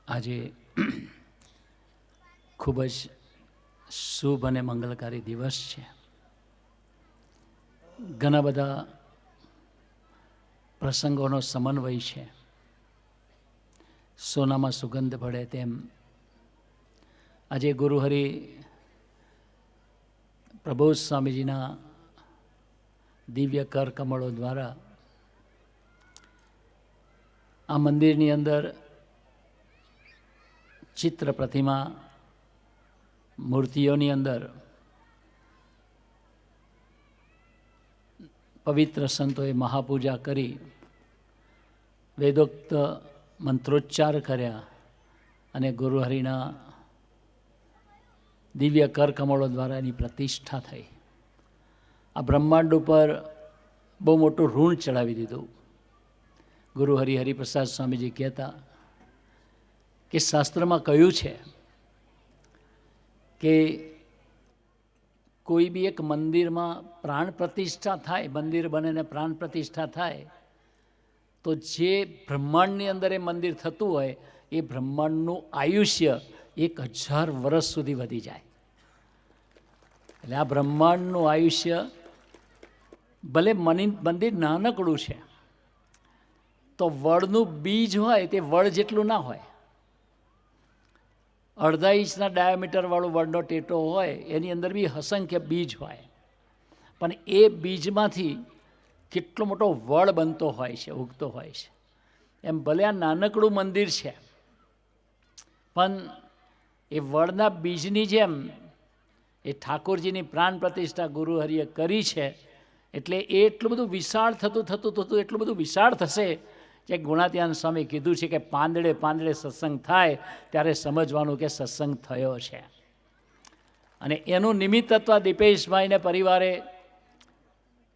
આજે ખૂબ જ શુભ અને મંગલકારી દિવસ છે. ઘણા બધા પ્રસંગોનો સમન્વય છે. સોનામાં સુગંધ પડે તેમ આજે ગુરુહરિ પ્રબોધ સ્વામીજીના દિવ્ય કર કમળો દ્વારા આ મંદિરની અંદર ચિત્ર પ્રતિમા મૂર્તિઓની અંદર પવિત્ર સંતોએ મહાપૂજા કરી વેદોક્ત મંત્રોચ્ચાર કર્યા અને ગુરુહરિના દિવ્ય કરકમળો દ્વારા એની પ્રતિષ્ઠા થઈ. આ બ્રહ્માંડ ઉપર બહુ મોટું ઋણ ચડાવી દીધું. ગુરુહરિ હરિપ્રસાદ સ્વામીજી કહેતા કે શાસ્ત્રમાં કહ્યું છે કે કોઈ બી એક મંદિરમાં પ્રાણ પ્રતિષ્ઠા થાય, મંદિર બને ને પ્રાણ પ્રતિષ્ઠા થાય તો જે બ્રહ્માંડની અંદર એ મંદિર થતું હોય એ બ્રહ્માંડનું આયુષ્ય 1000 વર્ષ સુધી વધી જાય. એટલે આ બ્રહ્માંડનું આયુષ્ય ભલે મંદિર નાનકડું છે તો વડનું બીજ હોય તે વડ જેટલું ના હોય. 1/2 ઇંચના ડાયામીટરવાળું વડનો ટેટો હોય એની અંદર બી અસંખ્ય બીજ હોય, પણ એ બીજમાંથી કેટલો મોટો વડ બનતો હોય છે, ઉગતો હોય છે. એમ ભલે આ નાનકડું મંદિર છે પણ એ વડના બીજની જેમ એ ઠાકોરજીની પ્રાણ પ્રતિષ્ઠા ગુરુહરિએ કરી છે. એટલે એ એટલું બધું વિશાળ થતું એટલું બધું વિશાળ થશે જે ગુણાત્યાન સ્વામી કીધું છે કે પાંદડે પાંદડે સત્સંગ થાય ત્યારે સમજવાનું કે સત્સંગ થયો છે. અને એનું નિમિત્તત્વ દીપેશભાઈને પરિવારે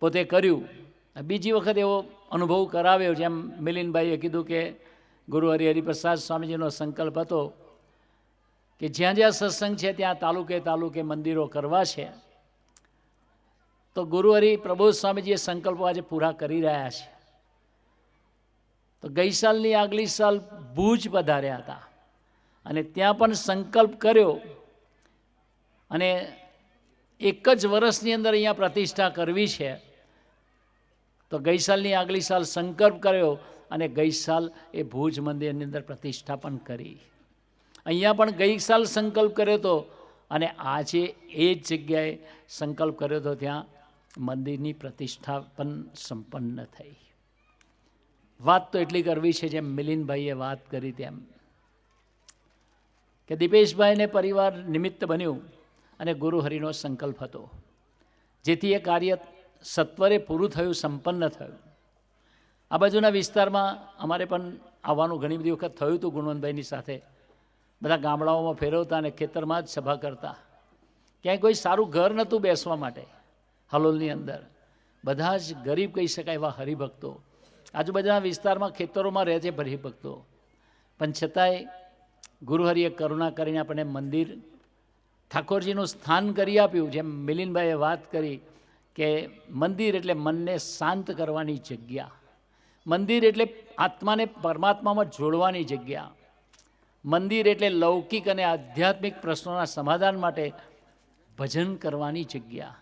પોતે કર્યું. બીજી વખત એવો અનુભવ કરાવ્યો, જેમ મિલિનભાઈએ કીધું કે ગુરુહરિ હરિપ્રસાદ સ્વામીજીનો સંકલ્પ હતો કે જ્યાં જ્યાં સત્સંગ છે ત્યાં તાલુકે તાલુકે મંદિરો કરવા છે. તો ગુરુહરિ પ્રબોધ સ્વામીજીએ સંકલ્પો આજે પૂરા કરી રહ્યા છે. તો ગઈ સાલની આગલી સાલ ભુજ પધાર્યા હતા અને ત્યાં પણ સંકલ્પ કર્યો અને એક જ વર્ષની અંદર અહીંયા પ્રતિષ્ઠા કરવી છે. તો ગઈ સાલની આગલી સાલ સંકલ્પ કર્યો અને ગઈ સાલ એ ભુજ મંદિરની અંદર પ્રતિષ્ઠા પણ કરી. અહીંયા પણ ગઈ સાલ સંકલ્પ કર્યો હતો અને આજે એ જ જગ્યાએ સંકલ્પ કર્યો હતો ત્યાં મંદિરની પ્રતિષ્ઠા પણ સંપન્ન થઈ. વાત તો એટલી કરવી છે જેમ મિલિનભાઈએ વાત કરી તેમ કે દીપેશભાઈને પરિવાર નિમિત્ત બન્યું અને ગુરુહરિનો સંકલ્પ હતો જેથી એ કાર્ય સત્વરે પૂરું થયું, સંપન્ન થયું. આ બાજુના વિસ્તારમાં અમારે પણ આવવાનું ઘણી બધી વખત થયું હતું. ગુણવંતભાઈની સાથે બધા ગામડાઓમાં ફેરવતા અને ખેતરમાં જ સભા કરતા. ક્યાંય કોઈ સારું ઘર નહોતું બેસવા માટે. હલોલની અંદર બધા જ ગરીબ કહી શકાય એવા હરિભક્તો આજુબાજુના વિસ્તારમાં ખેતરોમાં રહે છે હરિભક્તો. પણ છતાંય ગુરુહરિએ કરુણા કરીને આપણને મંદિર ઠાકોરજીનું સ્થાન કરી આપ્યું. જેમ મિલિનભાઈએ વાત કરી કે મંદિર એટલે મનને શાંત કરવાની જગ્યા, મંદિર એટલે આત્માને પરમાત્મામાં જોડવાની જગ્યા, મંદિર એટલે લૌકિક અને આધ્યાત્મિક પ્રશ્નોના સમાધાન માટે ભજન કરવાની જગ્યા,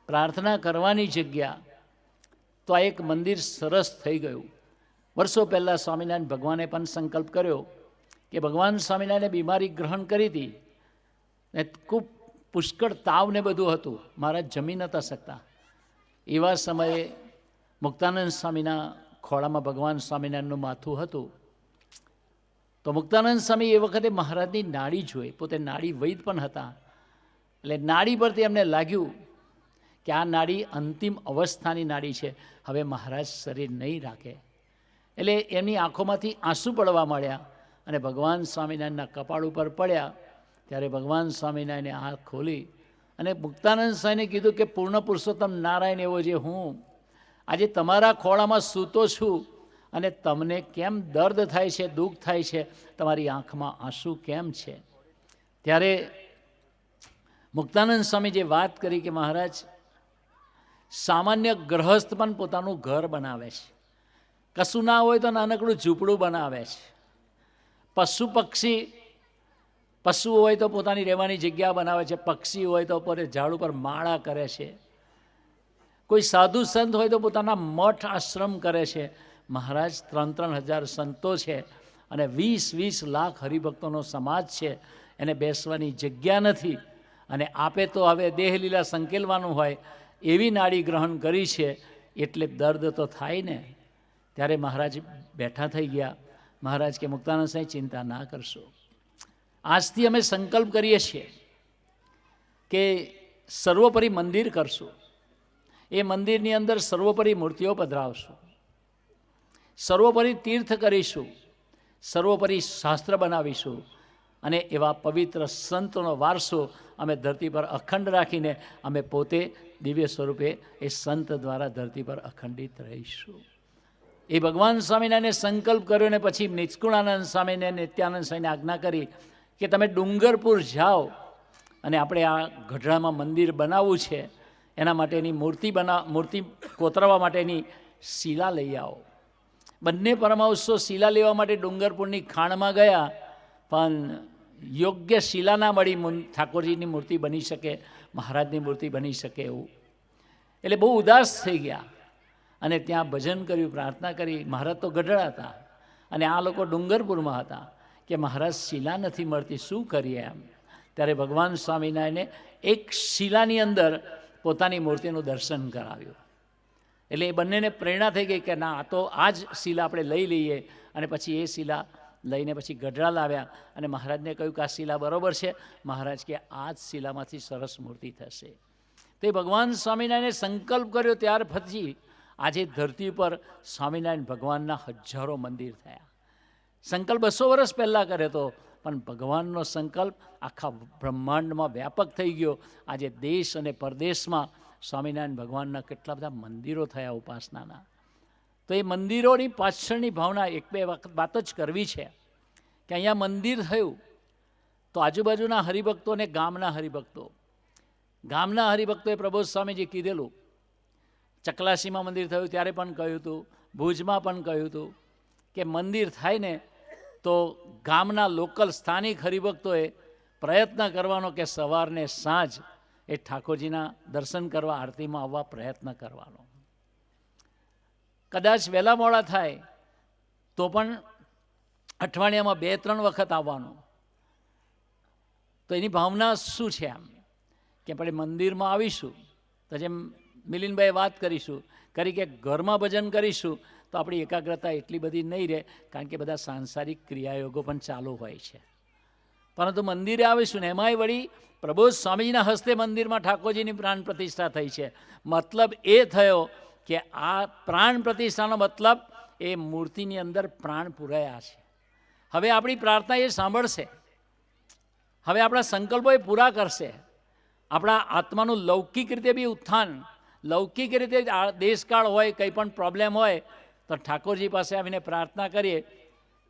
પ્રાર્થના કરવાની જગ્યા. તો આ એક મંદિર સરસ થઈ ગયું. વર્ષો પહેલાં સ્વામિનારાયણ ભગવાને પણ સંકલ્પ કર્યો કે ભગવાન સ્વામિનારાયણે બીમારી ગ્રહણ કરી હતી ને ખૂબ પુષ્કળ તાવ ને બધું હતું, મહારાજ જમી નહોતા શકતા. એવા સમયે મુક્તાનંદ સ્વામીના ખોળામાં ભગવાન સ્વામિનારાયણનું માથું હતું. તો મુક્તાનંદ સ્વામી એ વખતે મહારાજની નાડી જોઈ, પોતે નાડી વૈદ પણ હતા. એટલે નાડી પરથી એમને લાગ્યું કે આ નાડી અંતિમ અવસ્થાની નાડી છે, હવે મહારાજ શરીર નહીં રાખે. એટલે એમની આંખોમાંથી આંસુ પડવા માંડ્યા અને ભગવાન સ્વામિનારાયણના કપાળ ઉપર પડ્યા. ત્યારે ભગવાન સ્વામિનારાયણે આંખ ખોલી અને મુક્તાનંદ સ્વામીને કીધું કે પૂર્ણ પુરુષોત્તમ નારાયણ એવો જે હું આજે તમારા ખોળામાં સૂતો છું અને તમને કેમ દર્દ થાય છે, દુઃખ થાય છે, તમારી આંખમાં આંસુ કેમ છે? ત્યારે મુક્તાનંદ સ્વામી જે વાત કરી કે મહારાજ સામાન્ય ગ્રહસ્થ પણ પોતાનું ઘર બનાવે છે, કશું ના હોય તો નાનકડું ઝૂંપડું બનાવે છે, પશુ પક્ષી, પશુઓ હોય તો પોતાની રહેવાની જગ્યા બનાવે છે, પક્ષી હોય તો પોતે ઝાડ ઉપર માળા કરે છે, કોઈ સાધુ સંત હોય તો પોતાના મઠ આશ્રમ કરે છે. મહારાજ 3,000 સંતો છે અને 20 લાખ હરિભક્તોનો સમાજ છે, એને બેસવાની જગ્યા નથી. અને આપે તો હવે દેહલીલા સંકેલવાનું હોય એવી નાડી ગ્રહણ કરી છે, એટલે દર્દ તો થાય ને. ત્યારે મહારાજ બેઠા થઈ ગયા. મહારાજ કે મુક્તાનંદ સાંઈ ચિંતા ના કરશો, આજથી અમે સંકલ્પ કરીએ છીએ કે સર્વોપરી મંદિર કરશું. એ મંદિરની અંદર સર્વોપરી મૂર્તિઓ પધરાવશું, સર્વોપરી તીર્થ કરીશું, સર્વોપરી શાસ્ત્ર બનાવીશું અને એવા પવિત્ર સંતોનો વારસો અમે ધરતી પર અખંડ રાખીને અમે પોતે દિવ્ય સ્વરૂપે એ સંત દ્વારા ધરતી પર અખંડિત રહીશું. એ ભગવાન સ્વામિનારાયણે સંકલ્પ કર્યો ને પછી નિષ્કુળાનંદ સ્વામીને નિત્યાનંદ સ્વામીને આજ્ઞા કરી કે તમે ડુંગરપુર જાઓ અને આપણે આ ગઢડામાં મંદિર બનાવવું છે, એના માટેની મૂર્તિ કોતરવા માટેની શિલા લઈ આવો. બંને પરમહંસો શિલા લેવા માટે ડુંગરપુરની ખાણમાં ગયા, પણ યોગ્ય શિલા ના મળી ઠાકોરજીની મૂર્તિ બની શકે, મહારાજની મૂર્તિ બની શકે એવું. એટલે બહુ ઉદાસ થઈ ગયા અને ત્યાં ભજન કર્યું, પ્રાર્થના કરી. મહારાજ તો ગઢડા હતા અને આ લોકો ડુંગરપુરમાં હતા કે મહારાજ શિલા નથી મળતી, શું કરીએ એમ. ત્યારે ભગવાન સ્વામિનારાયણે એક શિલાની અંદર પોતાની મૂર્તિનું દર્શન કરાવ્યું. એટલે એ બંનેને પ્રેરણા થઈ ગઈ કે ના, આ તો આ જ શિલા આપણે લઈ લઈએ. અને પછી એ શિલા લઈને પછી ગઢડા લાવ્યા અને મહારાજને કહ્યું કે આ શિલા બરાબર છે. મહારાજ કે આ જ શિલામાંથી સરસ મૂર્તિ થશે. તે ભગવાન સ્વામિનારાયણે સંકલ્પ કર્યો, ત્યાર પછી આજે ધરતી પર સ્વામિનારાયણ ભગવાનના હજારો મંદિર થયા. સંકલ્પ 200 વર્ષ પહેલાં કર્યો હતો, પણ ભગવાનનો સંકલ્પ આખા બ્રહ્માંડમાં વ્યાપક થઈ ગયો. આજે દેશ અને પરદેશમાં સ્વામિનારાયણ ભગવાનના કેટલા બધા મંદિરો થયા ઉપાસનાના. તો એ મંદિરોની પાછળની ભાવના એક બે વખત વાત જ કરવી છે કે અહીંયા મંદિર થયું તો આજુબાજુના હરિભક્તો અને ગામના હરિભક્તોએ પ્રબોધ સ્વામીજી કીધેલું. ચકલાસીમાં મંદિર થયું ત્યારે પણ કહ્યું હતું, ભુજમાં પણ કહ્યું હતું કે મંદિર થાય ને તો ગામના લોકલ સ્થાનિક હરિભક્તોએ પ્રયત્ન કરવાનો કે સવારને સાંજ એ ઠાકોરજીના દર્શન કરવા, આરતીમાં આવવા પ્રયત્ન કરવાનો. કદાચ વહેલા મોડા થાય તો પણ અઠવાડિયામાં 2-3 વખત આવવાનું. તો એની ભાવના શું છે આમ કે આપણે મંદિરમાં આવીશું તો જેમ મિલિનભાઈએ વાત કરી કે ઘરમાં ભજન કરીશું તો આપણી એકાગ્રતા એટલી બધી નહીં રહે, કારણ કે બધા સાંસારિક ક્રિયાયોગો પણ ચાલુ હોય છે. પરંતુ મંદિરે આવીશું ને એમાંય વળી પ્રબોધ સ્વામીજીના હસ્તે મંદિરમાં ઠાકોરજીની પ્રાણ પ્રતિષ્ઠા થઈ છે. મતલબ એ થયો કે આ પ્રાણ પ્રતિષ્ઠાનો મતલબ એ મૂર્તિની અંદર પ્રાણ પૂરાયા છે. હવે આપણી પ્રાર્થના એ સાંભળશે, હવે આપણા સંકલ્પો એ પૂરા કરશે. આપણા આત્માનું લૌકિક રીતે બી ઉત્થાન, લૌકિક રીતે દેશકાળ હોય, કંઈ પણ પ્રોબ્લેમ હોય તો ઠાકોરજી પાસે આવીને પ્રાર્થના કરીએ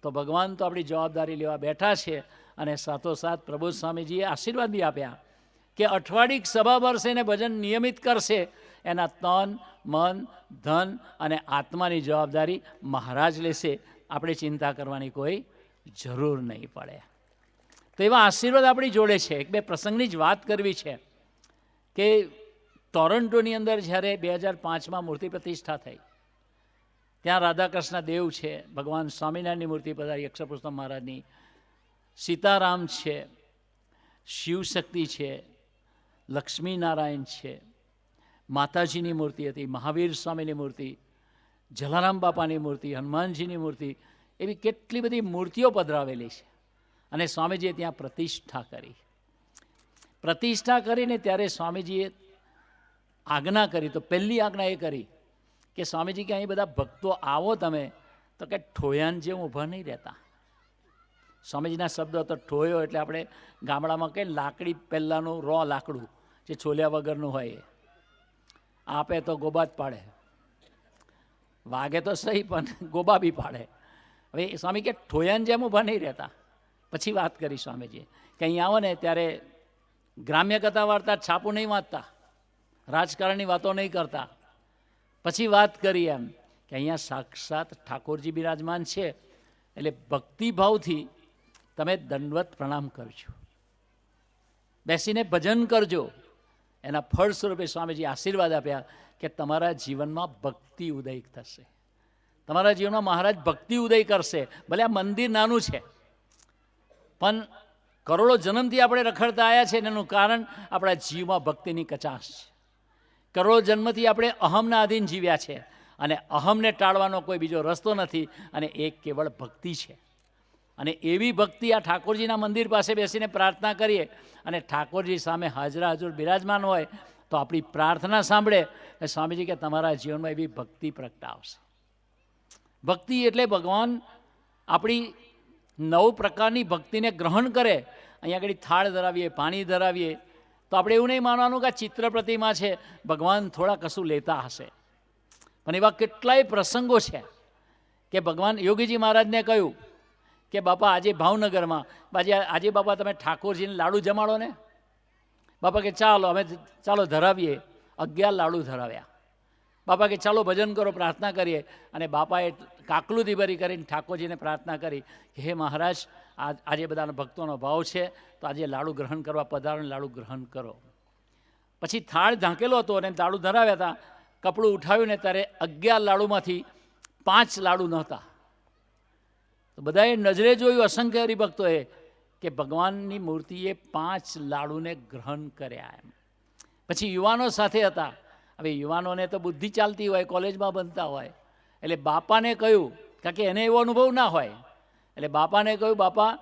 તો ભગવાન તો આપણી જવાબદારી લેવા બેઠા છે. અને સાથોસાથ પ્રબોધ સ્વામીજીએ આશીર્વાદ બી આપ્યા કે અઠવાડિક સભા ભરશે ને ભજન નિયમિત કરશે, એના તન, મન, ધન અને આત્માની જવાબદારી મહારાજ લેશે. આપણે ચિંતા કરવાની કોઈ જરૂર નહીં પડે. તો એવા આશીર્વાદ આપણી જોડે છે. એક બે પ્રસંગની જ વાત કરવી છે કે ટોરન્ટોની અંદર જ્યારે 2005માં મૂર્તિ પ્રતિષ્ઠા થઈ, ત્યાં રાધાકૃષ્ણ દેવ છે, ભગવાન સ્વામિનારાયણની મૂર્તિ પધારી, અક્ષરપુરુષોત્તમ મહારાજની, સીતારામ છે, શિવશક્તિ છે, લક્ષ્મીનારાયણ છે, માતાજીની મૂર્તિ હતી, મહાવીર સ્વામીની મૂર્તિ, જલારામ બાપાની મૂર્તિ, હનુમાનજીની મૂર્તિ, એવી કેટલી બધી મૂર્તિઓ પધરાવેલી છે. અને સ્વામીજીએ ત્યાં પ્રતિષ્ઠા કરીને ત્યારે સ્વામીજીએ આજ્ઞા કરી. તો પહેલી આજ્ઞા એ કરી કે સ્વામીજી કે અહીં બધા ભક્તો આવો તમે તો કે ઠોયાન જેવું ઊભા નહીં રહેતા. સ્વામીજીના શબ્દ હતો ઠોયો એટલે આપણે ગામડામાં કંઈ લાકડી પહેલાંનું રો લાકડું જે છોલ્યા વગરનું હોય એ આપે તો ગોબા જ પાડે, વાગે તો સહી પણ ગોબા બી પાડે. હવે સ્વામી કે ઠોયાન જેમ ઊભા નહીં રહેતા. પછી વાત કરી સ્વામીજીએ કે અહીં આવો ને ત્યારે ગ્રામ્ય કથા વાર્તા છાપું નહીં વાંચતા, રાજકારણની વાતો નહીં કરતા. પછી વાત કરી એમ કે અહીંયા સાક્ષાત ઠાકોરજી બિરાજમાન છે, એટલે ભક્તિભાવથી તમે દંડવત પ્રણામ કરજો, બેસીને ભજન કરજો. એના ફળ સ્વરૂપે સ્વામીજી આશીર્વાદ આપ્યા કે તમારા જીવનમાં ભક્તિ ઉદય થશે, તમારા જીવનમાં મહારાજ ભક્તિ ઉદય કરશે. ભલે આ મંદિર નાનું છે, પણ કરોડો જન્મથી આપણે રખડતા આવ્યા છે એનું કારણ આપણા જીવમાં ભક્તિની કચાશ છે. કરોડો જન્મથી આપણે અહમના આધીન જીવ્યા છે, અને અહમને ટાળવાનો કોઈ બીજો રસ્તો નથી, અને એક કેવળ ભક્તિ છે. અને એવી ભક્તિ આ ઠાકોરજીના મંદિર પાસે બેસીને પ્રાર્થના કરીએ અને ઠાકોરજી સામે હાજરા હજુર બિરાજમાન હોય તો આપણી પ્રાર્થના સાંભળે સ્વામીજી કે તમારા જીવનમાં એવી ભક્તિ પ્રગટાવશે. ભક્તિ એટલે ભગવાન આપણી 9 પ્રકારની ભક્તિને ગ્રહણ કરે. અહીંયા આગળ થાળ ધરાવીએ, પાણી ધરાવીએ તો આપણે એવું નહીં માનવાનું કે આ ચિત્ર પ્રતિમા છે, ભગવાન થોડા કશું લેતા હશે. પણ એવા કેટલાય પ્રસંગો છે કે ભગવાન યોગીજી મહારાજને કહ્યું કે બાપા આજે ભાવનગરમાં આજે બાપા તમે ઠાકોરજીને લાડુ જમાડો ને. બાપા કે ચાલો ધરાવીએ. 11 લાડુ ધરાવ્યા. બાપા કે ચાલો ભજન કરો, પ્રાર્થના કરીએ. અને બાપાએ કાકલુથી ભરી કરીને ઠાકોરજીને પ્રાર્થના કરી કે હે મહારાજ, આજે બધાના ભક્તોનો ભાવ છે તો આજે લાડુ ગ્રહણ કરવા પધારો, લાડુ ગ્રહણ કરો. પછી થાળ ઢાંકેલો હતો અને લાડુ ધરાવ્યા હતા. કપડું ઉઠાવ્યું ને ત્યારે 11 લાડુમાંથી 5 લાડુ નહોતા. તો બધાએ નજરે જોયું, અસંખ્ય હરિભક્તોએ, કે ભગવાનની મૂર્તિએ 5 લાડુને ગ્રહણ કર્યા. એમ પછી યુવાનો સાથે હતા. હવે યુવાનોને તો બુદ્ધિ ચાલતી હોય, કોલેજમાં બનતા હોય, એટલે બાપાને કહ્યું, કારણ કે એને એવો અનુભવ ના હોય, એટલે બાપાને કહ્યું બાપા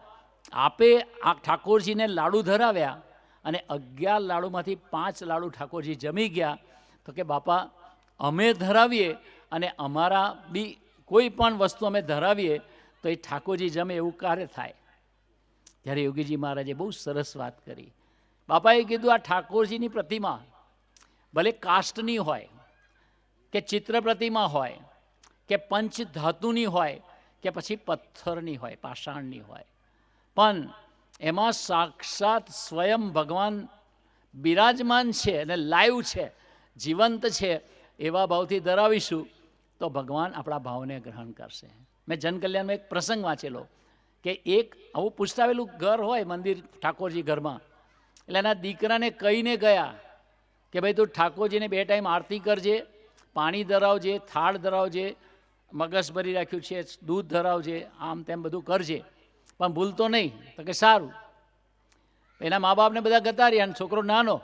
આપે આ ઠાકોરજીને લાડુ ધરાવ્યા અને 11 લાડુમાંથી 5 લાડુ ઠાકોરજી જમી ગયા. તો કે બાપા અમે ધરાવીએ અને અમારા બી કોઈ પણ વસ્તુ અમે ધરાવીએ તો એ ઠાકોરજી જમે એવું કાર્ય થાય. ત્યારે યોગીજી મહારાજે બહુ સરસ વાત કરી. બાપાએ કીધું આ ઠાકોરજીની પ્રતિમા ભલે કાષ્ટની હોય કે ચિત્ર પ્રતિમા હોય કે પંચ ધાતુની હોય કે પછી પથ્થરની હોય, પાષાણની હોય, પણ એમાં સાક્ષાત સ્વયં ભગવાન બિરાજમાન છે અને લાઈવ છે, જીવંત છે. એવા ભાવથી ધરાવીશું તો ભગવાન આપણા ભાવને ગ્રહણ કરશે. મેં જનકલ્યાણમાં એક પ્રસંગ વાંચેલો કે એક આવું પૂછતાવેલું ઘર હોય મંદિર ઠાકોરજી ઘરમાં, એટલે એના દીકરાને કહીને ગયા કે ભાઈ તું ઠાકોરજીને 2 ટાઈમ આરતી કરજે, પાણી ધરાવજે, થાળ ધરાવજે, મગસ ભરી રાખ્યું છે, દૂધ ધરાવજે, આમ તેમ બધું કરજે, પણ ભૂલતો નહીં. તો કે સારું. એના મા બાપને બધા ગતા રહ્યા, અને છોકરો નાનો,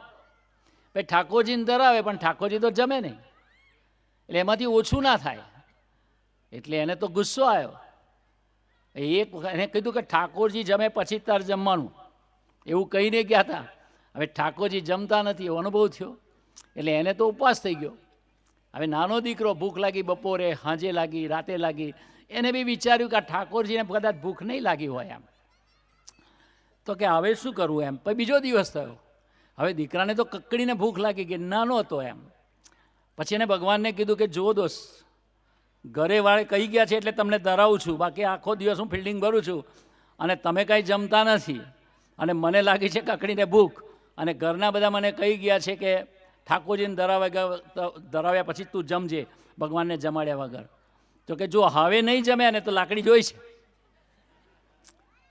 ભાઈ ઠાકોરજીને ધરાવે પણ ઠાકોરજી તો જમે નહીં, એટલે એમાંથી ઓછું ના થાય. એટલે એને તો ગુસ્સો આવ્યો. એને કીધું કે ઠાકોરજી જમે પછી તાર જમવાનું, એવું કહીને ગયા હતા. હવે ઠાકોરજી જમતા નથી એવો અનુભવ થયો, એટલે એને તો ઉપવાસ થઈ ગયો. હવે નાનો દીકરો, ભૂખ લાગી બપોરે, સાંજે લાગી, રાતે લાગી, એને બી વિચાર્યું કે આ ઠાકોરજીને કદાચ ભૂખ નહીં લાગી હોય એમ. તો કે હવે શું કરવું એમ. પછી બીજો દિવસ થયો. હવે દીકરાને તો કકડીને ભૂખ લાગી ગઈ, નાનો હતો એમ. પછી એને ભગવાનને કીધું કે જો દોસ્ત, ઘરે વાળે કહી ગયા છે એટલે તમને ધરાવું છું, બાકી આખો દિવસ હું ફિલ્ડિંગ ભરું છું અને તમે કાંઈ જમતા નથી, અને મને લાગી છે કકડીને ભૂખ, અને ઘરના બધા મને કહી ગયા છે કે ઠાકોરજીને ધરાવ્યા પછી તું જમજે ભગવાનને જમાડ્યા વગર. તો કે જો હવે નહીં જમ્યા ને તો લાકડી જોઈ છે.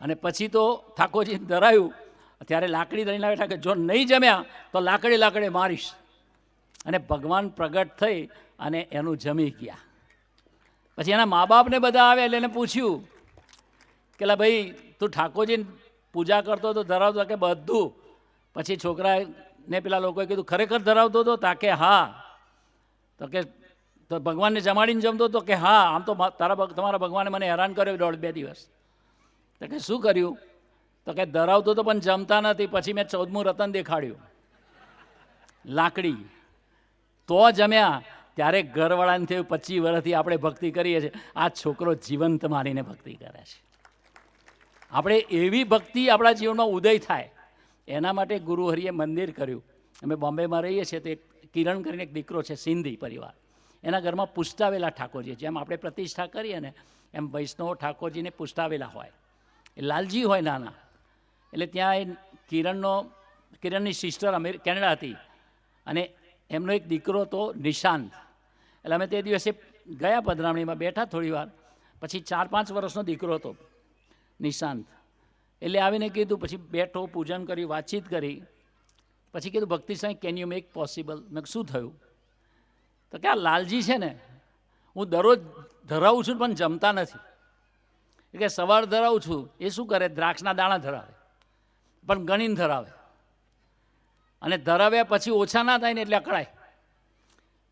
અને પછી તો ઠાકોરજીને ધરાવ્યું, ત્યારે લાકડી ધરીને બેઠા કે જો નહીં જમ્યા તો લાકડે મારીશ. અને ભગવાન પ્રગટ થઈ અને એનું જમી ગયા. પછી એના મા બાપને બધા આવે એટલે એને પૂછ્યું કે લા ભાઈ તું ઠાકોરજીને પૂજા કરતો તો ધરાવતો કે બધું. પછી છોકરાને પેલા લોકોએ કીધું ખરેખર ધરાવતો હતો? તાકે હા. તો કે તો ભગવાનને જમાડીને જમતો હતો? કે હા. આમ તો તમારા ભગવાને મને હેરાન કર્યો 1.5-2 દિવસ. તો કે શું કર્યું? તો કે ધરાવતો તો પણ જમતા નથી. પછી મેં 14મું રતન દેખાડ્યું, લાકડી, તો જમ્યા. ત્યારે ઘરવાળાને થયું 25 વર્ષથી આપણે ભક્તિ કરીએ છીએ, આ છોકરો જીવંત મારીને ભક્તિ કરે છે. આપણે એવી ભક્તિ આપણા જીવનમાં ઉદય થાય એના માટે ગુરુહરિએ મંદિર કર્યું. અમે બોમ્બેમાં રહીએ છીએ, તો એક કિરણ કરીને એક દીકરો છે, સિંધી પરિવાર, એના ઘરમાં પુષ્ટાવેલા ઠાકોરજી, જેમ આપણે પ્રતિષ્ઠા કરીએ ને એમ વૈષ્ણવ ઠાકોરજીને પુષ્ટાવેલા હોય. એ લાલજી હોય નાના. એટલે ત્યાં એ કિરણની સિસ્ટર કેનેડા હતી, અને એમનો એક દીકરો હતો નિશાંત. એટલે અમે તે દિવસે ગયા પધરામણીમાં બેઠા થોડી વાર. પછી 4-5 વર્ષનો દીકરો હતો નિશાંત. એટલે આવીને કીધું, પછી બેઠો, પૂજન કર્યું, વાતચીત કરી, પછી કીધું ભક્તિ Sai can you make possible? મેં શું થયું? તો કે આ લાલજી છે ને, હું દરરોજ ધરાવું છું પણ જમતા નથી. કે સવાર ધરાવું છું, એ શું કરે, દ્રાક્ષના દાણા ધરાવે, પણ ગણીને ધરાવે, અને ધરાવ્યા પછી ઓછા ના થાય ને એટલે અકળાય.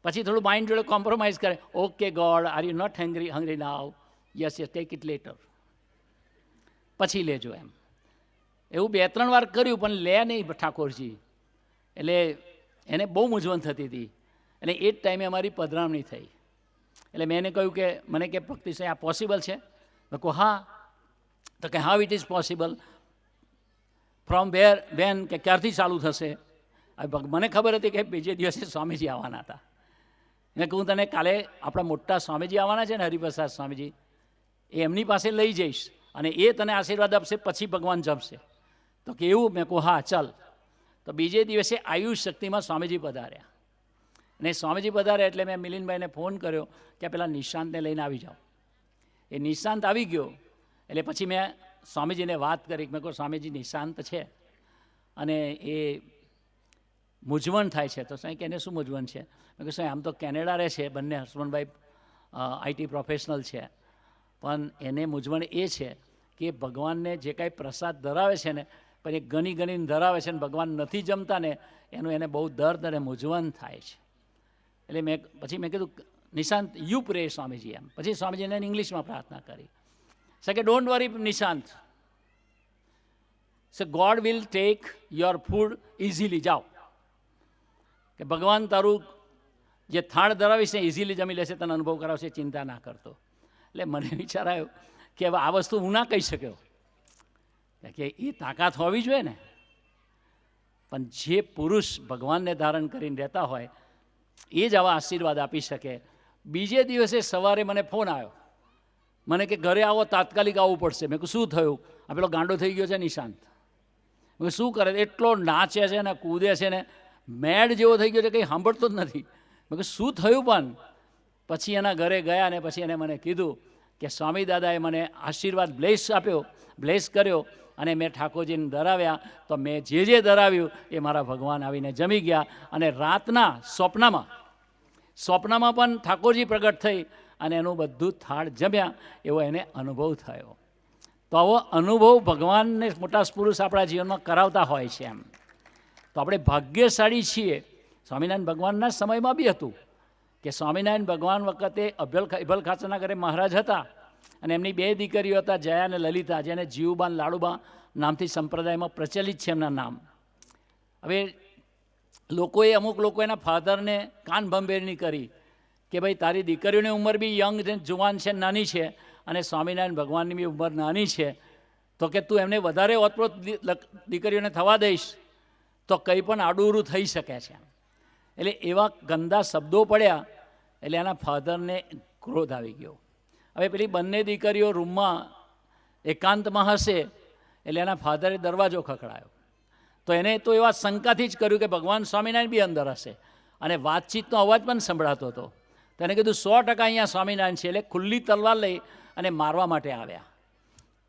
પછી થોડું માઇન્ડ જોડે કોમ્પ્રોમાઇઝ કરે, okay God, are you not hungry now? Yes yes, take it later, પછી લેજો એમ. એવું 2-3 વાર કર્યું પણ લે નહીં ઠાકોરજી. એટલે એને બહુ મૂંઝવણ થતી હતી. એટલે એ જ ટાઈમે અમારી પધરામણી થઈ. એટલે મેં એને કહ્યું કે મને કે ભક્તિ સાહેબ આ પોસિબલ છે? મેં કહું હા. તો કે how it is possible, from when, કે ક્યારથી ચાલુ થશે? મને ખબર હતી કે બીજે દિવસે સ્વામીજી આવવાના હતા. મેં કહું તને કાલે આપણા મોટા સ્વામીજી આવવાના છે ને, હરિપ્રસાદ સ્વામીજી, એ એમની પાસે લઈ જઈશ અને એ તને આશીર્વાદ આપશે, પછી ભગવાન જમશે. તો કે એવું? મેં કહું હા ચાલ. તો બીજે દિવસે આયુષ શક્તિમાં સ્વામીજી પધાર્યા. અને સ્વામીજી પધાર્યા એટલે મેં મિલિનભાઈને ફોન કર્યો કે પેલા નિશાંતને લઈને આવી જાઓ. એ નિશાંત આવી ગયો. એટલે પછી મેં સ્વામીજીને વાત કરી. મેં કહું સ્વામીજી નિશાંત છે અને એ મૂંઝવણ થાય છે. તો સાંઈ કે એને શું મૂંઝવણ છે? મેં કહું સાહેબ આમ તો કેનેડા રહે છે, બંને હસબન્ડભાઈ આઈટી પ્રોફેશનલ છે, પણ એને મૂંઝવણ એ છે કે ભગવાનને જે કાંઈ પ્રસાદ ધરાવે છે ને, પણ એ ગણી ગણીને ધરાવે છે ને ભગવાન નથી જમતા ને, એનું એને બહુ દર્દ અને મૂંઝવણ થાય છે. એટલે પછી મેં કીધું નિશાંત યુ પ્રે સ્વામીજી એમ. પછી સ્વામીજીને ઇંગ્લિશમાં પ્રાર્થના કરી. કે don't worry Nishant, so God will take your food easily, જાઓ, કે ભગવાન તારું જે થાળ ધરાવીશ ને ઇઝીલી જમી લેશે, તને અનુભવ કરાવશે, ચિંતા ના કરતો. એટલે મને વિચાર આવ્યો કે હવે આ વસ્તુ હું ના કહી શક્યો, કે એ તાકાત હોવી જોઈએ ને. પણ જે પુરુષ ભગવાનને ધારણ કરીને રહેતા હોય એ જ આવા આશીર્વાદ આપી શકે. બીજે દિવસે સવારે મને ફોન આવ્યો, મને કે ઘરે આવો, તાત્કાલિક આવવું પડશે. મેં કહ્યું શું થયું? આ પેલો ગાંડો થઈ ગયો છે નિશાંત. મેં શું કરે? એટલો નાચે છે ને, કૂદે છે ને, મેડ જેવો થઈ ગયો છે, કંઈ સાંભળતો જ નથી. મેં કહ્યું શું થયું? પણ પછી એના ઘરે ગયા અને પછી એને મને કીધું કે સ્વામી દાદાએ મને આશીર્વાદ બ્લેસ કર્યો અને મેં ઠાકોરજીને ધરાવ્યા. તો મેં જે ધરાવ્યું એ મારા ભગવાન આવીને જમી ગયા. અને રાતના સ્વપ્નમાં પણ ઠાકોરજી પ્રગટ થઈ અને એનું બધું થાળ જમ્યા, એવો એને અનુભવ થયો. તો આવો અનુભવ ભગવાનને મોટા પુરુષ આપણા જીવનમાં કરાવતા હોય છે એમ. તો આપણે ભાગ્યશાળી છીએ. સ્વામિનારાયણ ભગવાનના સમયમાં બી હતું કે સ્વામિનારાયણ ભગવાન વખતે અભલ ખાચરના ઘરે મહારાજ હતા અને એમની 2 દીકરીઓ હતા, જયા અને લલિતા, જેને જીવુબા લાડુબા નામથી સંપ્રદાયમાં પ્રચલિત છે એમના નામ. હવે અમુક લોકો એના ફાધરને કાન ભંભેરની કરી કે ભાઈ તારી દીકરીઓની ઉંમર બી યંગ છે, જુવાન છે, નાની છે, અને સ્વામિનારાયણ ભગવાનની બી ઉંમર નાની છે, તો કે તું એમને વધારે ઓતપ્રોત દીકરીઓને થવા દઈશ તો કંઈ પણ આડું થઈ શકે છે. એટલે એવા ગંદા શબ્દો પડ્યા. એટલે એના ફાધરને ક્રોધ આવી ગયો. હવે પેલી બંને દીકરીઓ રૂમમાં એકાંતમાં હશે એટલે એના ફાધરે દરવાજો ખખડાયો. તો એને તો એવા શંકાથી જ કર્યું કે ભગવાન સ્વામિનારાયણ બી અંદર હશે, અને વાતચીતનો અવાજ પણ સંભળાતો હતો. તો એને કીધું 100% અહીંયા સ્વામિનારાયણ છે. એટલે ખુલ્લી તલવાર લઈ અને મારવા માટે આવ્યા.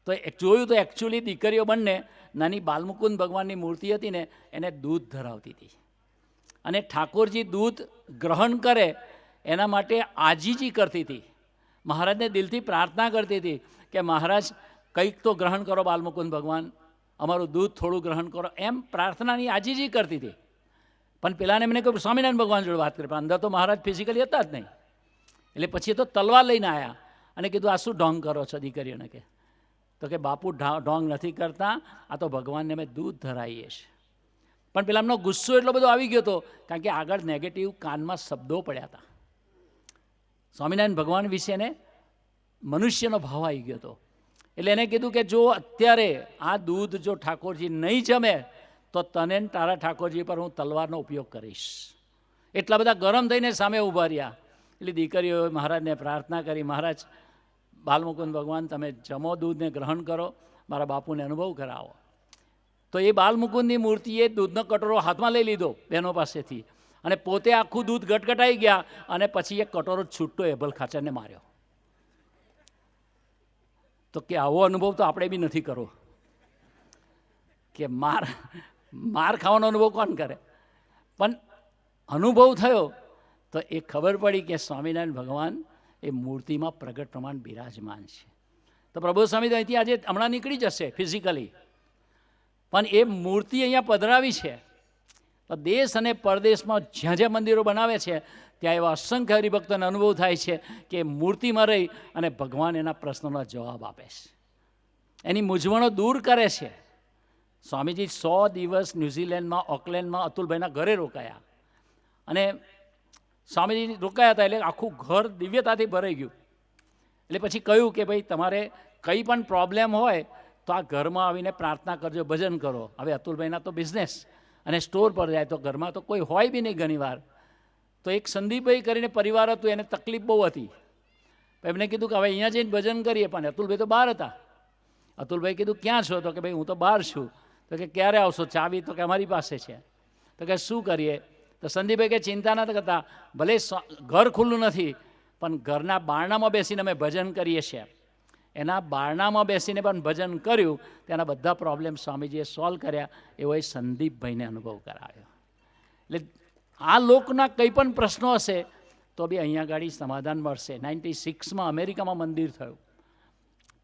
તો જોયું તો એકચ્યુઅલી દીકરીઓ બંને નાની બાલમુકુંદ ભગવાનની મૂર્તિ હતી ને, એને દૂધ ધરાવતી હતી. અને ઠાકોરજી દૂધ ગ્રહણ કરે એના માટે આજીજી કરતી હતી. મહારાજને દિલથી પ્રાર્થના કરતી હતી કે મહારાજ કંઈક તો ગ્રહણ કરો, બાલમુકુંદ ભગવાન અમારું દૂધ થોડું ગ્રહણ કરો, એમ પ્રાર્થનાની આજીજી કરતી હતી. પણ પેલાને મને કહ્યું સ્વામિનારાયણ ભગવાન જોડે વાત કરી, પણ અંદર તો મહારાજ ફિઝિકલી હતા જ નહીં. એટલે પછી તો તલવાર લઈને આવ્યા અને કીધું આ શું ઢોંગ કરો છો દીકરીઓને? કે તો કે બાપુ ઢોંગ નથી કરતા, આ તો ભગવાનને અમે દૂધ ધરાવીએ છીએ. પણ પેલા એમનો ગુસ્સો એટલો બધો આવી ગયો હતો કારણ કે આગળ નેગેટિવ કાનમાં શબ્દો પડ્યા હતા. સ્વામિનારાયણ ભગવાન વિશેને મનુષ્યનો ભાવ આવી ગયો હતો. એટલે એને કીધું કે જો અત્યારે આ દૂધ જો ઠાકોરજી નહીં જમે તો તને તારા ઠાકોરજી પર હું તલવારનો ઉપયોગ કરીશ. એટલા બધા ગરમ થઈને સામે ઊભા રહ્યા. એટલે દીકરીઓએ મહારાજને પ્રાર્થના કરી, મહારાજ બાલમુકુંદ ભગવાન તમે જમો, દૂધને ગ્રહણ કરો, મારા બાપુને અનુભવ કરાવો. તો એ બાલમુકુંદની મૂર્તિએ દૂધનો કટોરો હાથમાં લઈ લીધો બહેનો પાસેથી અને પોતે આખું દૂધ ગટગટાઈ ગયા અને પછી એક કટોરો છૂટો એભલ ખાચરને માર્યો. તો કે આવો અનુભવ તો આપણે બી નથી કરવો. કે માર ખાવાનો અનુભવ કોણ કરે? પણ અનુભવ થયો તો એ ખબર પડી કે સ્વામિનારાયણ ભગવાન એ મૂર્તિમાં પ્રગટ પ્રમાણ બિરાજમાન છે. તો પ્રભુ સ્વામી તો અહીંથી આજે હમણાં નીકળી જશે ફિઝિકલી, પણ એ મૂર્તિ અહીંયા પધરાવી છે. તો દેશ અને પરદેશમાં જ્યાં જ્યાં મંદિરો બનાવે છે ત્યાં એવા અસંખ્ય હરિભક્તોને અનુભવ થાય છે કે મૂર્તિમાં રહી અને ભગવાન એના પ્રશ્નોના જવાબ આપે છે, એની મૂંઝવણો દૂર કરે છે. સ્વામીજી 100 દિવસ ન્યૂઝીલેન્ડમાં ઓકલેન્ડમાં અતુલભાઈના ઘરે રોકાયા, અને સ્વામીજી રોકાયા હતા એટલે આખું ઘર દિવ્યતાથી ભરાઈ ગયું. એટલે પછી કહ્યું કે ભાઈ તમારે કંઈ પણ પ્રોબ્લેમ હોય તો આ ઘરમાં આવીને પ્રાર્થના કરજો, ભજન કરો. હવે અતુલભાઈના તો બિઝનેસ અને સ્ટોર પર જાય તો ઘરમાં તો કોઈ હોય બી નહીં ઘણીવાર. તો એક સંદીપભાઈ કરીને પરિવાર હતું, એને તકલીફ બહુ હતી. એમને કીધું કે હવે અહીંયા જઈને ભજન કરીએ, પણ અતુલભાઈ તો બહાર હતા. અતુલભાઈ કીધું ક્યાં છો? તો કે ભાઈ હું તો બહાર છું. તો કે ક્યારે આવશો? ચાવી તો કે અમારી પાસે છે. તો કે શું કરીએ? તો સંદીપભાઈ કે ચિંતા નથી કરતા, ભલે ઘર ખુલ્લું નથી પણ ઘરના બારણામાં બેસીને અમે ભજન કરીએ છીએ. એના બારણામાં બેસીને પણ ભજન કર્યું, તેના બધા પ્રોબ્લેમ સ્વામીજીએ સોલ્વ કર્યા. એવો એ સંદીપભાઈને અનુભવ કરાવ્યો. એટલે આ લોકના કંઈ પણ પ્રશ્નો હશે તો બી અહીંયા ગાડી સમાધાન મળશે. 96માં અમેરિકામાં મંદિર થયું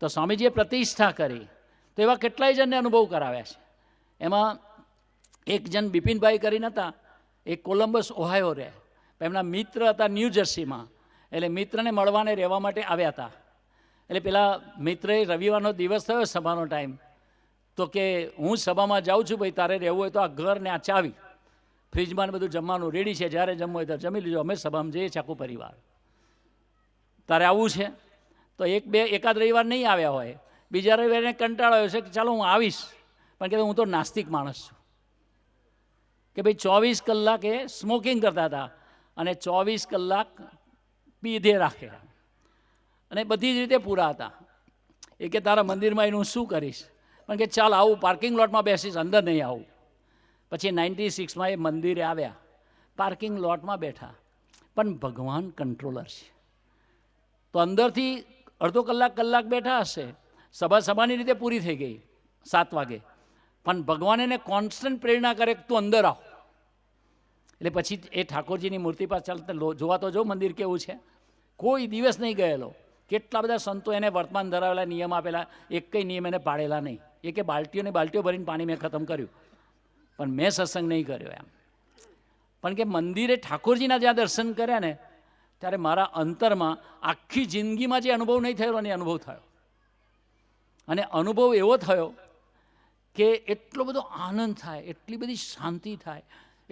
તો સ્વામીજીએ પ્રતિષ્ઠા કરી, તો એવા કેટલાય જણને અનુભવ કરાવ્યા છે. એમાં એક જણ બિપિનભાઈ કરીને હતા, એ કોલંબસ ઓહાયો રહે, એમના મિત્ર હતા ન્યૂ જર્સીમાં. એટલે મિત્રને મળવાને રહેવા માટે આવ્યા હતા. એટલે પેલા મિત્રએ રવિવારનો દિવસ થયો, સભાનો ટાઈમ, તો કે હું સભામાં જાઉં છું ભાઈ, તારે રહેવું હોય તો આ ઘર ને આ ચાવી, ફ્રીજમાં બધું જમવાનું રેડી છે, જ્યારે જમવું હોય તો જમી લીધું, અમે સભામાં જઈએ છીએ આખું પરિવાર, તારે આવવું છે? તો એકાદ રવિવાર નહીં આવ્યા હોય, બીજા રવિવારે કંટાળો આવ્યો છે કે ચાલો હું આવીશ, પણ કે હું તો નાસ્તિક માણસ છું કે ભાઈ 24 કલાક એ સ્મોકિંગ કરતા હતા અને 24 કલાક પીધે રાખે અને બધી જ રીતે પૂરા હતા. એ કે તારા મંદિરમાં એનું શું કરીશ? પણ કે ચાલ આવું, પાર્કિંગ લોટમાં બેસીશ, અંદર નહીં આવું. પછી 96માં એ મંદિરે આવ્યા, પાર્કિંગ લોટમાં બેઠા, પણ ભગવાન કંટ્રોલર છે. તો અંદરથી અડધો કલાક બેઠા હશે, સભાની રીતે પૂરી થઈ ગઈ 7 વાગે, પણ ભગવાન એને કોન્સ્ટન્ટ પ્રેરણા કરે કે તું અંદર આવ. એટલે પછી એ ઠાકોરજીની મૂર્તિ પાસે ચાલતા જોવા તો જો મંદિર કેવું છે, કોઈ દિવસ નહીં ગયેલો. કેટલા બધા સંતો એને વર્તમાન ધરાવેલા, નિયમ આપેલા, એક કંઈ નિયમ એને પાડેલા નહીં. એ કે બાલ્ટીઓ ભરીને પાણી મેં ખતમ કર્યું, પણ મેં સત્સંગ નહીં કર્યો એમ. પણ કે મંદિરે ઠાકોરજીના જ્યાં દર્શન કર્યા ને ત્યારે મારા અંતરમાં આખી જિંદગીમાં જે અનુભવ નહીં થયેલો ને અનુભવ થયો. અને અનુભવ એવો થયો કે એટલો બધો આનંદ થાય, એટલી બધી શાંતિ થાય,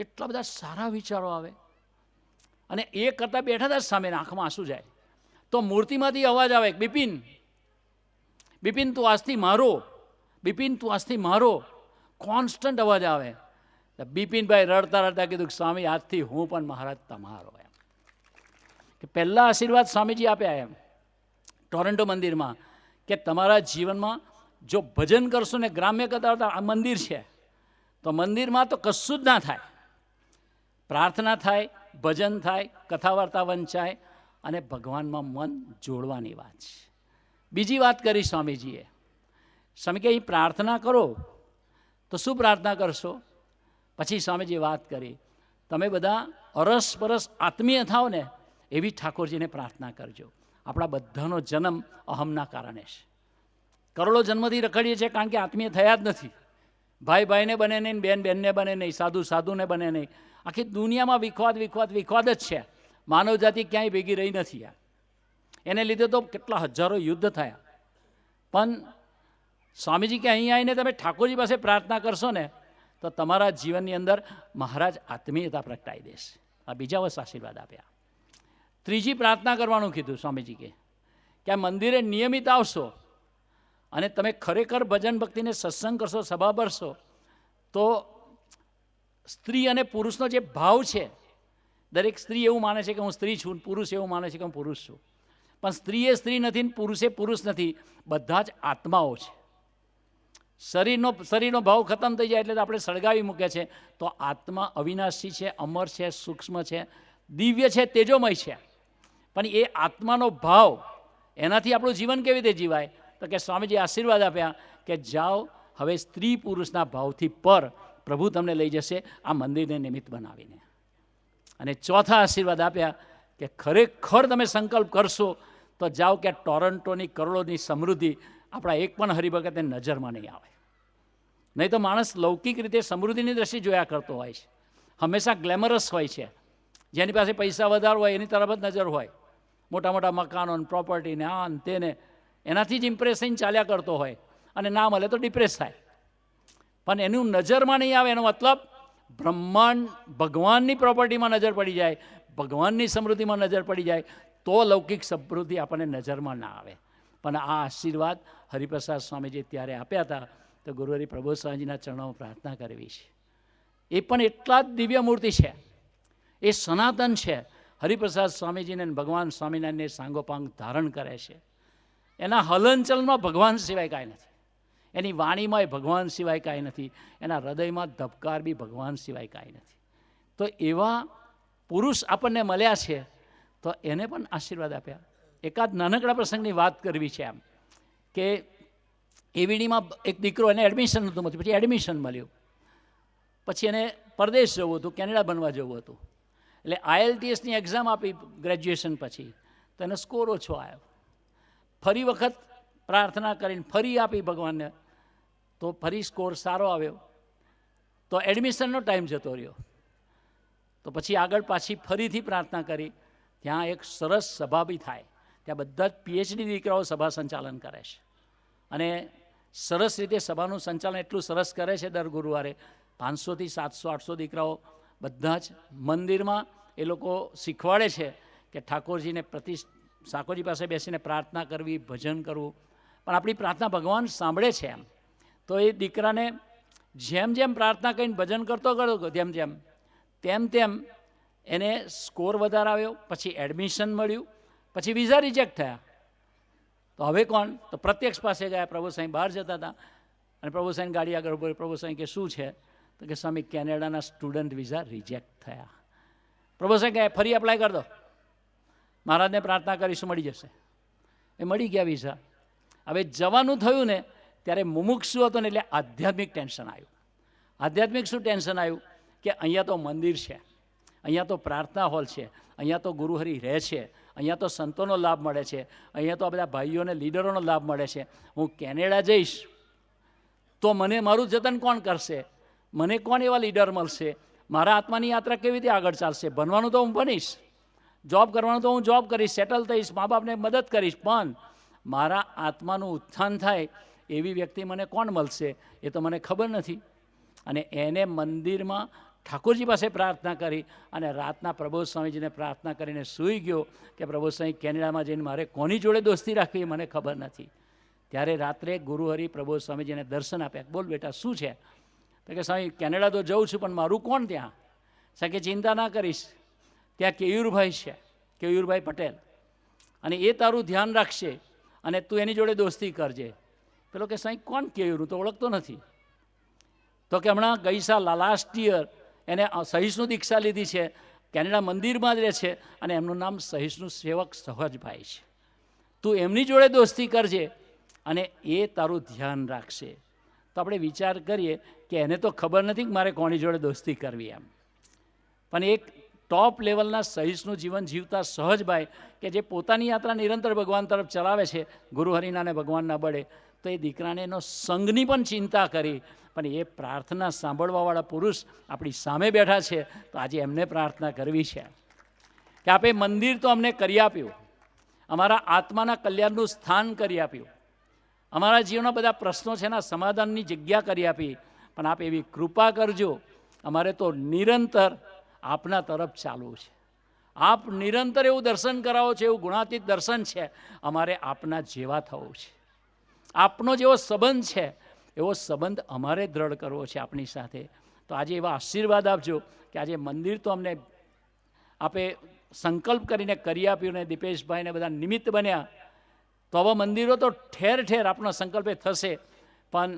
એટલા બધા સારા વિચારો આવે. અને એ કરતાં બેઠા હતા સામે, આંખમાં આંસુ જાય તો મૂર્તિમાંથી અવાજ આવે, બિપિન તું આજથી મારો, બિપિન તું આજથી મારો, કોન્સ્ટન્ટ અવાજ આવે. બિપિનભાઈ રડતા કીધું કે સ્વામી આજથી હું પણ મહારાજ તમારો. એમ કે પહેલાં આશીર્વાદ સ્વામીજી આપ્યા એમ ટોરન્ટો મંદિરમાં કે તમારા જીવનમાં જો ભજન કરશો ને, ગ્રામ્ય કથા આ મંદિર છે તો મંદિરમાં તો કશું જ ના થાય, પ્રાર્થના થાય, ભજન થાય, કથા વાર્તા વંચાય અને ભગવાનમાં મન જોડવાની વાત છે. બીજી વાત કરી સ્વામીજીએ, સ્વામી કે અહીં પ્રાર્થના કરો તો શું પ્રાર્થના કરશો? પછી સ્વામીજીએ વાત કરી, તમે બધા અરસપરસ આત્મીય થાવ ને એવી ઠાકોરજીને પ્રાર્થના કરજો. આપણા બધાનો જન્મ અહમના કારણે છે. કરોડો જન્મથી રખડીએ છીએ કારણ કે આત્મીય થયા જ નથી. ભાઈ ભાઈને બને નહીં, બેન બેનને બને નહીં, સાધુ સાધુને બને નહીં. આખી દુનિયામાં વિખવાદ જ છે. માનવ જાતિ ક્યાંય ભેગી રહી નથી. એને લીધે તો કેટલા હજારો યુદ્ધ થયા. પણ સ્વામીજી કે અહીં આવીને તમે ઠાકોરજી પાસે પ્રાર્થના કરશો ને તો તમારા જીવનની અંદર મહારાજ આત્મીયતા પ્રગટાઈ દેશે. આ બીજા વર્ષ આશીર્વાદ આપ્યા. ત્રીજી પ્રાર્થના કરવાનું કીધું સ્વામીજી કે આ મંદિરે નિયમિત આવશો અને તમે ખરેખર ભજન ભક્તિને સત્સંગ કરશો, સભા ભરશો તો સ્ત્રી અને પુરુષનો જે ભાવ છે, દરેક સ્ત્રી એવું માને છે કે હું સ્ત્રી છું, પુરુષ એવું માને છે કે હું પુરુષ છું, પણ સ્ત્રી એ સ્ત્રી નથી, પુરુષે પુરુષ નથી, બધા જ આત્માઓ છે. શરીરનો ભાવ ખતમ થઈ જાય એટલે આપણે સળગાવી મૂકે છે, તો આત્મા અવિનાશી છે, અમર છે, સૂક્ષ્મ છે, દિવ્ય છે, તેજોમય છે. પણ એ આત્માનો ભાવ, એનાથી આપણું જીવન કેવી રીતે જીવાય? તો કે સ્વામીજી આશીર્વાદ આપ્યા કે જાઓ હવે સ્ત્રી પુરુષના ભાવથી પર પ્રભુ તમને લઈ જશે આ મંદિરને નિમિત્ત બનાવીને. અને ચોથા આશીર્વાદ આપ્યા કે ખરેખર તમે સંકલ્પ કરશો તો જાઓ કે ટોરન્ટોની કરોડોની સમૃદ્ધિ આપણા એક પણ હરિભગતને નજરમાં નહીં આવે. નહીં તો માણસ લૌકિક રીતે સમૃદ્ધિની દ્રષ્ટિ જોયા કરતો હોય છે, હંમેશા ગ્લેમરસ હોય છે. જેની પાસે પૈસા વધારે હોય એની તરફ જ નજર હોય, મોટા મોટા મકાનો પ્રોપર્ટીને આ તેને એનાથી જ ઇમ્પ્રેશન ચાલ્યા કરતો હોય અને ના મળે તો ડિપ્રેસ થાય. પણ એનું નજરમાં નહીં આવે એનો મતલબ બ્રહ્માંડ ભગવાનની પ્રોપર્ટીમાં નજર પડી જાય, ભગવાનની સમૃદ્ધિમાં નજર પડી જાય તો લૌકિક સમૃદ્ધિ આપણને નજરમાં ના આવે. પણ આ આશીર્વાદ હરિપ્રસાદ સ્વામીજી ત્યારે આપ્યા હતા તો ગુરુહરિ પ્રબોધ સ્વામીજીના ચરણોમાં પ્રાર્થના કરવી છે. એ પણ એટલા જ દિવ્ય મૂર્તિ છે, એ સનાતન છે. હરિપ્રસાદ સ્વામીજીને ભગવાન સ્વામિનારાયણને સાંગોપાંગ ધારણ કરે છે. એના હલનચલનમાં ભગવાન સિવાય કાંઈ નથી, એની વાણીમાં ભગવાન સિવાય કાંઈ નથી, એના હૃદયમાં ધબકાર બી ભગવાન સિવાય કાંઈ નથી. તો એવા પુરુષ આપણને મળ્યા છે તો એને પણ આશીર્વાદ આપ્યા. એકાદ નાનકડા પ્રસંગની વાત કરવી છે એમ કે એવીડીમાં એક દીકરો, એને એડમિશન નહોતું મળતું, પછી એડમિશન મળ્યું. પછી એને પરદેશ જવું હતું, કેનેડા બનવા જવું હતું. એટલે IELTSની એક્ઝામ આપી ગ્રેજ્યુએશન પછી, તો એનો સ્કોર ઓછો આવ્યો. ફરી વખત પ્રાર્થના કરીને ફરી આપી ભગવાનને, તો ફરી સ્કોર સારો આવ્યો. તો એડમિશનનો ટાઈમ જતો રહ્યો. તો પછી આગળ પાછી ફરીથી પ્રાર્થના કરી. ત્યાં એક સરસ સભા બી થાય, ત્યાં બધા જ PhD દીકરાઓ સભા સંચાલન કરે છે અને સરસ રીતે સભાનું સંચાલન એટલું સરસ કરે છે. દર ગુરુવારે 500થી 700 800 દીકરાઓ બધા જ મંદિરમાં એ લોકો શીખવાડે છે કે ઠાકોરજીને ઠાકોરજી પાસે બેસીને પ્રાર્થના કરવી, ભજન કરવું. પણ આપણી પ્રાર્થના ભગવાન સાંભળે છે એમ. તો એ દીકરાને જેમ જેમ પ્રાર્થના કરીને ભજન કરતો તેમ તેમ એને સ્કોર વધારે આવ્યો. પછી એડમિશન મળ્યું, પછી વિઝા રિજેક્ટ થયા. તો હવે કોણ? તો પ્રત્યક્ષ પાસે ગયા. પ્રભુ સાંઈ બહાર જતા હતા અને પ્રભુ સાંઈ ગાડી આગળ ઉભો. પ્રભુ સાંઈ કે શું છે? તો કે સ્વામી કેનેડાના સ્ટુડન્ટ વિઝા રિજેક્ટ થયા. પ્રભુ સાંઈ કહે ફરી એપ્લાય કરી દો, મહારાજને પ્રાર્થના કરીશું મળી જશે. એ મળી ગયા વિઝા. હવે જવાનું થયું ને ત્યારે મુમુક્ષુ હતો ને એટલે આધ્યાત્મિક ટેન્શન આવ્યું. આધ્યાત્મિક શું ટેન્શન આવ્યું કે અહીંયા તો મંદિર છે, અહીંયા તો પ્રાર્થના હોલ છે, અહીંયા તો ગુરુહરિ રહે છે, અહીંયા તો સંતોનો લાભ મળે છે, અહીંયા તો આ બધા ભાઈઓને લીડરોનો લાભ મળે છે. હું કેનેડા જઈશ તો મને મારું જતન કોણ કરશે? મને કોણ એવા લીડર મળશે? મારા આત્માની યાત્રા કેવી રીતે આગળ ચાલશે? ભણવાનું તો હું ભણીશ, જોબ કરવાનું તો હું જોબ કરીશ, સેટલ થઈશ, મા બાપને મદદ કરીશ, પણ મારા આત્માનું ઉત્થાન થાય એવી વ્યક્તિ મને કોણ મળશે એ તો મને ખબર નથી. અને એને મંદિરમાં ઠાકોરજી પાસે પ્રાર્થના કરી અને રાતના પ્રબોધ સ્વામીજીને પ્રાર્થના કરીને સૂઈ ગયો કે પ્રબોધ સ્વામી કેનેડામાં જઈને મારે કોની જોડે દોસ્તી રાખવી મને ખબર નથી. ત્યારે રાત્રે ગુરુહરિ પ્રબોધ સ્વામીજીને દર્શન આપ્યા. બોલ બેટા શું છે? તો કે સ્વામી કેનેડા તો જઉં છું પણ મારું કોણ ત્યાં? કે ચિંતા ના કરીશ, ત્યાં કેયુરભાઈ છે, કેયુરભાઈ પટેલ, અને એ તારું ધ્યાન રાખશે અને તું એની જોડે દોસ્તી કરજે. પેલો કે સ્વામી કોણ કેયુર? હું તો ઓળખતો નથી. તો કે હમણાં ગઈ સાલ લાસ્ટ યર એને સહિષ્ણુ દીક્ષા લીધી છે, કેનેડા મંદિરમાં જ રહે છે અને એમનું નામ સહિષ્ણુ સેવક સહજભાઈ છે. તું એમની જોડે દોસ્તી કરજે અને એ તારું ધ્યાન રાખશે. તો આપણે વિચાર કરીએ કે એને તો ખબર નથી કે મારે કોની જોડે દોસ્તી કરવી એમ. પણ એક ટોપ લેવલના સહિષ્ણુ જીવન જીવતા સહજભાઈ કે જે પોતાની યાત્રા નિરંતર ભગવાન તરફ ચલાવે છે, ગુરુહરિના અને ભગવાનના બળે, તો એ દીકરાને એનો સંઘની પણ ચિંતા કરી. પણ એ પ્રાર્થના સાંભળવાવાળા પુરુષ આપણી સામે બેઠા છે, તો આજે એમને પ્રાર્થના કરવી છે કે આપે મંદિર તો અમને કરી આપ્યું, અમારા આત્માના કલ્યાણનું સ્થાન કરી આપ્યું, અમારા જીવનના બધા પ્રશ્નો છે એના સમાધાનની જગ્યા કરી આપી, પણ આપ એવી કૃપા કરજો, અમારે તો નિરંતર આપના તરફ ચાલવું છે. આપ નિરંતર એવું દર્શન કરાવો છો, એવું ગુણાતીત દર્શન છે, અમારે આપના જેવા થવું છે. આપનો જેવો સંબંધ છે એવો સંબંધ અમારે દ્રઢ કરવો છે આપની સાથે. તો આજે એવા આશીર્વાદ આપજો કે આજે મંદિર તો અમને આપે સંકલ્પ કરીને કરી આપ્યું ને દીપેશભાઈને બધા નિમિત્ત બન્યા. તો આવા મંદિરો તો ઠેર ઠેર આપણા સંકલ્પે થશે. પણ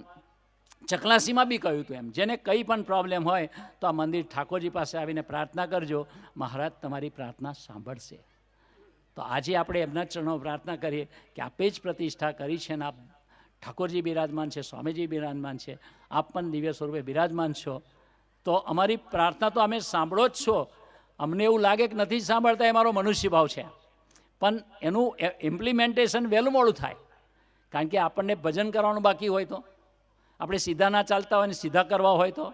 ચકલાસીમાં બી કહ્યું હતું એમ, જેને કંઈ પણ પ્રોબ્લેમ હોય તો આ મંદિર ઠાકોરજી પાસે આવીને પ્રાર્થના કરજો, મહારાજ તમારી પ્રાર્થના સાંભળશે. તો આજે આપણે એમના ચરણો પ્રાર્થના કરીએ કે આપે જ પ્રતિષ્ઠા કરી છે ને આપ ઠાકોરજી બિરાજમાન છે, સ્વામીજી બિરાજમાન છે, આપ પણ દિવ્ય સ્વરૂપે બિરાજમાન છો. તો અમારી પ્રાર્થના તો અમે સાંભળો જ છો. અમને એવું લાગે કે નથી સાંભળતા, એ મારો મનુષ્ય ભાવ છે. પણ એનું ઇમ્પ્લિમેન્ટેશન વહેલું મોડું થાય. કારણ કે આપણને ભજન કરવાનું બાકી હોય તો, આપણે સીધા ના ચાલતા હોય ને સીધા કરવા હોય તો,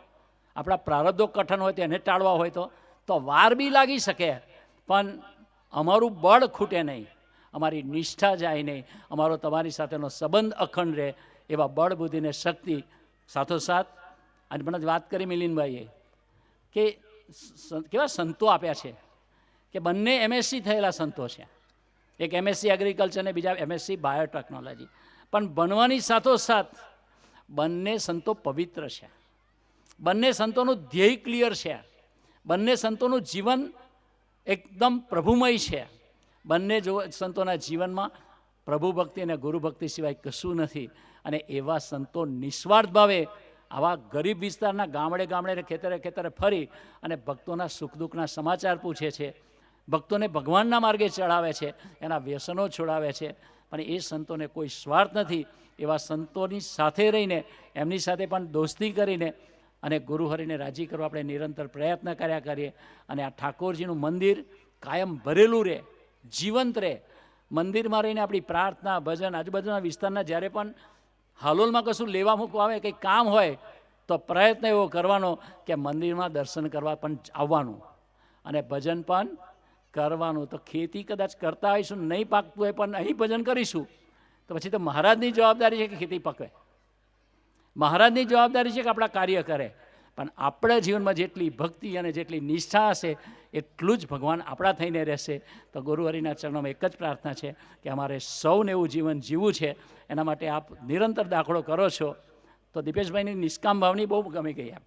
આપણા પ્રારબ્ધો કઠણ હોય તો એને ટાળવા હોય તો વાર બી લાગી શકે. પણ અમારું બળ ખૂટે નહીં, અમારી નિષ્ઠા જાય નહીં, અમારો તમારી સાથેનો સંબંધ અખંડ રહે, એવા બળ બુદ્ધિને શક્તિ સાથોસાથ. અને મને વાત કરી મિલિનભાઈએ કે કેવા સંતો આપ્યા છે, કે બંને MSc થયેલા સંતો છે. એક MSc એગ્રીકલ્ચર ને બીજા MSc બાયોટેકનોલોજી. પણ બનવાની સાથોસાથ બંને સંતો પવિત્ર છે, બંને સંતોનું ધ્યેય ક્લિયર છે, બંને સંતોનું જીવન એકદમ પ્રભુમય છે. બંને સંતોના જીવનમાં પ્રભુ ભક્તિ અને ગુરુ ભક્તિ સિવાય કશું નથી. અને એવા સંતો નિસ્વાર્થ ભાવે આવા ગરીબ વિસ્તારના ગામડે ગામડે ખેતરે ફરી અને ભક્તોના સુખ દુઃખના સમાચાર પૂછે છે, ભક્તોને ભગવાનના માર્ગે ચડાવે છે, એના વ્યસનો છોડાવે છે. પણ એ સંતોને કોઈ સ્વાર્થ નથી. એવા સંતોની સાથે રહીને, એમની સાથે પણ દોસ્તી કરીને અને ગુરુહરિને રાજી કરવા આપણે નિરંતર પ્રયત્ન કર્યા કરીએ. અને આ ઠાકોરજીનું મંદિર કાયમ ભરેલું રહે, જીવંત રહે. મંદિરમાં રહીને આપણી પ્રાર્થના, ભજન, આજુબાજુના વિસ્તારના જ્યારે પણ હાલોલમાં કશું લેવા મૂકવા આવે, કંઈ કામ હોય, તો પ્રયત્ન એવો કરવાનો કે મંદિરમાં દર્શન કરવા પણ આવવાનું અને ભજન પણ કરવાનું. તો ખેતી કદાચ કરતા હોઈશું, નહીં પાકતું હોય, પણ અહીં ભજન કરીશું તો પછી તો મહારાજની જવાબદારી છે કે ખેતી પકવે, મહારાજની જવાબદારી છે કે આપણા કાર્ય કરે. પણ આપણા જીવનમાં જેટલી ભક્તિ અને જેટલી નિષ્ઠા હશે એટલું જ ભગવાન આપણા થઈને રહેશે. તો ગુરુહરિના ચરણોમાં એક જ પ્રાર્થના છે કે અમારે સૌને એવું જીવન જીવવું છે. એના માટે આપ નિરંતર દાખલો કરો છો. તો દીપેશભાઈની નિષ્કામ ભાવની બહુ ગમી ગઈ એમ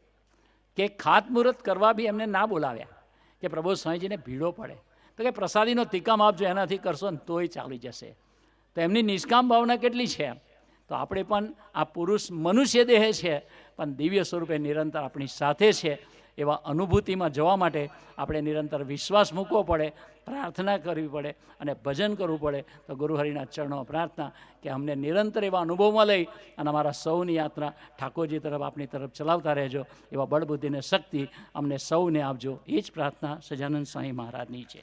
કે ખાતમુહૂર્ત કરવા બી એમને ના બોલાવ્યા કે પ્રભુ સ્વામીજીને ભીડો પડે, તો કે પ્રસાદીનો તિકામ આપજો, એનાથી કરશો ને તોય ચાલી જશે. તો એમની નિષ્કામ ભાવના કેટલી છે. તો આપણે પણ આ પુરુષ મનુષ્ય દેહ છે, પણ દિવ્ય સ્વરૂપે નિરંતર આપણી સાથે છે. એવા અનુભૂતિમાં જવા માટે આપણે નિરંતર વિશ્વાસ મૂકવો પડે, પ્રાર્થના કરવી પડે અને ભજન કરવું પડે. તો ગુરુહરિના ચરણો પ્રાર્થના કે અમને નિરંતર એવા અનુભવમાં લઈ અને અમારા સૌની યાત્રા ઠાકોરજી તરફ, આપની તરફ ચલાવતા રહેજો. એવા બળબુદ્ધિને શક્તિ અમને સૌને આપજો. એ જ પ્રાર્થના સજાનંદ સ્વામી મહારાજની છે.